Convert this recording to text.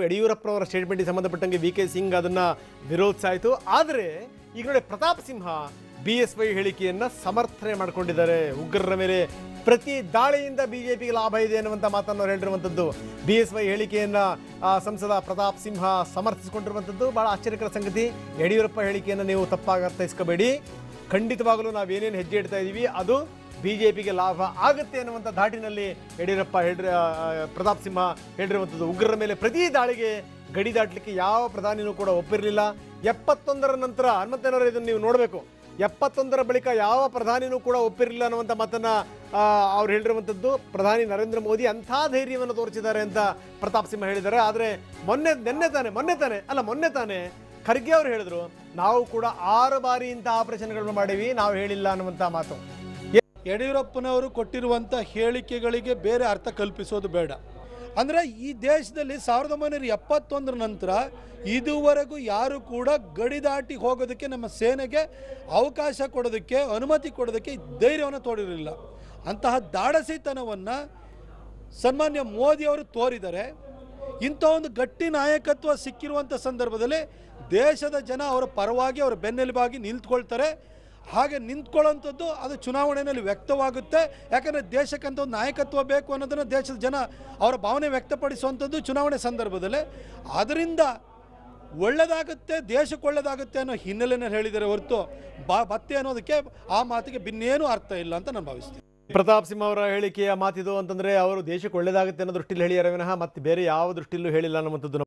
ಯಡಿಯೂರಪ್ಪನವರ ಸ್ಟೇಟ್ಮೆಂಟ್ಗೆ ಸಂಬಂಧಪಟ್ಟಂಗೆ V K Singh ಅದನ್ನು ವಿರೋಧಿಸಾಯಿತು. ಆದರೆ ಈಗ ನೋಡಿ, ಪ್ರತಾಪ್ ಸಿಂಹ BSY ಹೇಳಿಕೆಯನ್ನು ಸಮರ್ಥನೆ ಮಾಡಿಕೊಂಡಿದ್ದಾರೆ. ಉಗ್ರರ ಮೇಲೆ ಪ್ರತಿ ದಾಳಿಯಿಂದ BJPಗೆ ಲಾಭ ಇದೆ ಅನ್ನುವಂಥ ಮಾತನ್ನು ಅವರು ಹೇಳಿರುವಂಥದ್ದು. BSY ಹೇಳಿಕೆಯನ್ನು ಸಂಸದ ಪ್ರತಾಪ್ ಸಿಂಹ ಸಮರ್ಥಿಸಿಕೊಂಡಿರುವಂಥದ್ದು ಭಾಳ ಆಶ್ಚರ್ಯಕರ ಸಂಗತಿ. ಯಡಿಯೂರಪ್ಪ ಹೇಳಿಕೆಯನ್ನು ನೀವು ತಪ್ಪಾಗಿ ಅರ್ಥೈಸ್ಕೋಬೇಡಿ. ಖಂಡಿತವಾಗಲೂ ನಾವೇನೇನು ಹೆಜ್ಜೆ ಇಡ್ತಾ ಇದ್ದೀವಿ ಅದು BJPಗೆ ಲಾಭ ಆಗುತ್ತೆ ಅನ್ನುವಂಥ ಧಾಟಿನಲ್ಲಿ ಯಡಿಯೂರಪ್ಪ ಪ್ರತಾಪ್ ಸಿಂಹ ಹೇಳಿರುವಂಥದ್ದು. ಉಗ್ರರ ಮೇಲೆ ಪ್ರತಿ ದಾಳಿಗೆ ಗಡಿ ದಾಟಲಿಕ್ಕೆ ಯಾವ ಪ್ರಧಾನಿನೂ ಕೂಡ ಒಪ್ಪಿರಲಿಲ್ಲ. 71ರ ನಂತರ ಹನುಮಂತನವರ ಇದನ್ನು ನೀವು ನೋಡಬೇಕು. 71ರ ಬಳಿಕ ಯಾವ ಪ್ರಧಾನಿನೂ ಕೂಡ ಒಪ್ಪಿರಲಿಲ್ಲ ಅನ್ನುವಂಥ ಮಾತನ್ನು ಅವ್ರು ಹೇಳಿರುವಂಥದ್ದು. ಪ್ರಧಾನಿ ನರೇಂದ್ರ ಮೋದಿ ಅಂಥ ಧೈರ್ಯವನ್ನು ತೋರಿಸಿದ್ದಾರೆ ಅಂತ ಪ್ರತಾಪ್ ಸಿಂಹ ಹೇಳಿದ್ದಾರೆ. ಆದರೆ ಮೊನ್ನೆ ತಾನೇ ಖರ್ಗೆ ಅವರು ಹೇಳಿದ್ರು, ನಾವು ಕೂಡ 6 ಬಾರಿ ಇಂಥ ಆಪರೇಷನ್ಗಳನ್ನು ಮಾಡೀವಿ, ನಾವು ಹೇಳಿಲ್ಲ ಅನ್ನುವಂಥ ಮಾತು. ಯಡಿಯೂರಪ್ಪನವರು ಕೊಟ್ಟಿರುವಂಥ ಹೇಳಿಕೆಗಳಿಗೆ ಬೇರೆ ಅರ್ಥ ಕಲ್ಪಿಸೋದು ಬೇಡ. ಅಂದರೆ ಈ ದೇಶದಲ್ಲಿ 1971ರ ನಂತರ ಇದುವರೆಗೂ ಯಾರು ಕೂಡ ಗಡಿ ದಾಟಿ ಹೋಗೋದಕ್ಕೆ ನಮ್ಮ ಸೇನೆಗೆ ಅವಕಾಶ ಕೊಡೋದಕ್ಕೆ, ಅನುಮತಿ ಕೊಡೋದಕ್ಕೆ ಧೈರ್ಯವನ್ನು ತೋರಿರಲಿಲ್ಲ. ಅಂತಹ ದಾಡಸಿತನವನ್ನು ಸನ್ಮಾನ್ಯ ಮೋದಿಯವರು ತೋರಿದ್ದಾರೆ. ಇಂಥ ಒಂದು ಗಟ್ಟಿ ನಾಯಕತ್ವ ಸಿಕ್ಕಿರುವಂಥ ಸಂದರ್ಭದಲ್ಲಿ ದೇಶದ ಜನ ಅವರ ಪರವಾಗಿ, ಅವರ ಬೆನ್ನೆಲುಬಾಗಿ ನಿಂತ್ಕೊಳ್ತಾರೆ. ಹಾಗೆ ನಿಂತ್ಕೊಳ್ಳೋಂಥದ್ದು ಅದು ಚುನಾವಣೆಯಲ್ಲಿ ವ್ಯಕ್ತವಾಗುತ್ತೆ. ಯಾಕಂದರೆ ದೇಶಕ್ಕಂಥ ಒಂದು ನಾಯಕತ್ವ ಬೇಕು ಅನ್ನೋದನ್ನು ದೇಶದ ಜನ ಅವರ ಭಾವನೆ ವ್ಯಕ್ತಪಡಿಸುವಂಥದ್ದು ಚುನಾವಣೆ ಸಂದರ್ಭದಲ್ಲಿ. ಅದರಿಂದ ಒಳ್ಳೆಯದಾಗುತ್ತೆ, ದೇಶಕ್ಕೆ ಒಳ್ಳೆಯದಾಗುತ್ತೆ ಅನ್ನೋ ಹಿನ್ನೆಲೆಯಲ್ಲಿ ಹೇಳಿದರೆ ಹೊರತು ಮತ್ತೆ ಅನ್ನೋದಕ್ಕೆ ಆ ಮಾತಿಗೆ ಭಿನ್ನೇನೂ ಅರ್ಥ ಇಲ್ಲ ಅಂತ ನಾನು ಭಾವಿಸ್ತೀನಿ. ಪ್ರತಾಪ್ ಸಿಂಹ ಅವರ ಹೇಳಿಕೆಯ ಮಾತಿದು ಅಂತಂದರೆ ಅವರು ದೇಶಕ್ಕೆ ಒಳ್ಳೆಯದಾಗುತ್ತೆ ಅನ್ನೋ ದೃಷ್ಟಿಯಲ್ಲಿ ಹೇಳಿಯಾರ ವಿನಃ ಮತ್ತೆ ಬೇರೆ ಯಾವ ದೃಷ್ಟಿಯಲ್ಲೂ ಹೇಳಿಲ್ಲ ಅನ್ನುವಂಥದ್ದು.